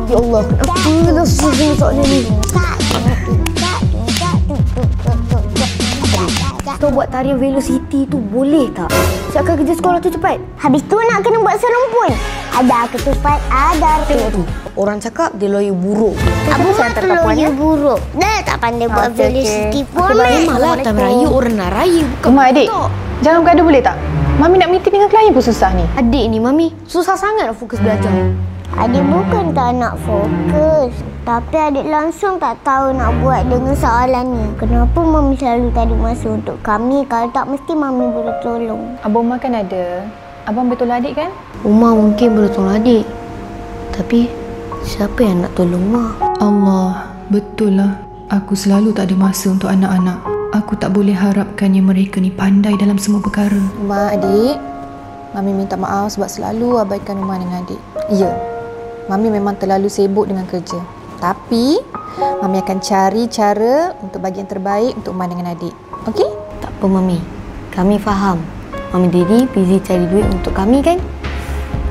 Ya Allah, apalah susah soalan ni. Kau buat tarian velocity tu boleh tak? Siapkan kerja sekolah tu cepat. Habis tu nak kena buat serumpun. Ada ketupat, ada Tengok tu, orang cakap dia lawyer buruk. Abu mak lawyer buruk. Dah tak pandai buat velocity pun. Memanglah time raya orang nak raya. Bukan Mak, adik, jangan bergaduh boleh tak? Mami nak meeting dengan klien pun susah ni. Adik ni, Mami, susah sangat nak fokus belajar. Adik bukan tak nak fokus, tapi adik langsung tak tahu nak buat dengan soalan ni. Kenapa Mami selalu tarik masa untuk kami? Kalau tak, mesti Mami boleh tolong. Abang Umar kan ada. Abang betul adik kan? Umar mungkin boleh tolong adik. Tapi, siapa yang nak tolong Umar? Allah, betul lah. Aku selalu tak ada masa untuk anak-anak. Aku tak boleh harapkan yang mereka ni pandai dalam semua perkara. Umar, adik. Mami minta maaf sebab selalu abaikan Umar dengan adik. Ya, Mami memang terlalu sibuk dengan kerja. Tapi, Mami akan cari cara untuk bagi yang terbaik untuk Umar dengan adik. Okey? Tak apa, Mami. Kami faham. Mami Daddy busy cari duit untuk kami kan?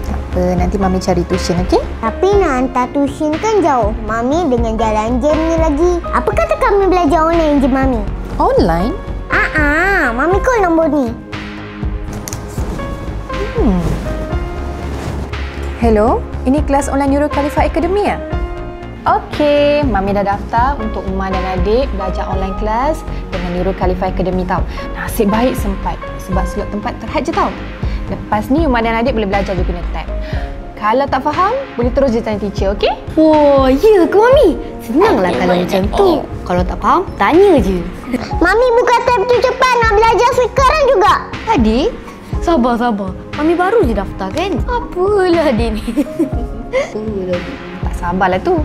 Tak apa, nanti Mami cari tuition, okey? Tapi nak hantar tuition kan jauh. Mami dengan jalan jam ni lagi. Apa kata kami belajar online je, Mami? Online? Mami call nombor ni. Hello, ini kelas online Neuro Qualify Academy ya? Okey, Mami dah daftar untuk Umar dan adik belajar online kelas dengan Neuro Qualify Academy tau. Nasib baik sempat sebab slot tempat terhad je tau. Lepas ni Umar dan adik boleh belajar je guna tab. Kalau tak faham, boleh terus je tanya teacher, okey? Wah, ya ke Mami? Senanglah kalau macam tu. Kalau tak faham, tanya je. Mami buka tab tu cepat, nak belajar sekarang juga. Adik, sabar. Mami baru je daftar kan? Apalah adik ni. Tak sabarlah tu.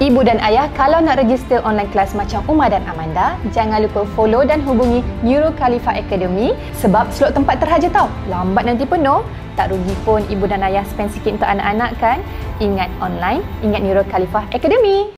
Ibu dan ayah, kalau nak register online kelas macam Umar dan Amanda, jangan lupa follow dan hubungi Neuro Qualify Academy sebab slot tempat terhad je tau. Lambat nanti penuh. Tak rugi pun ibu dan ayah spend sikit untuk anak-anak kan? Ingat online, ingat Neuro Qualify Academy.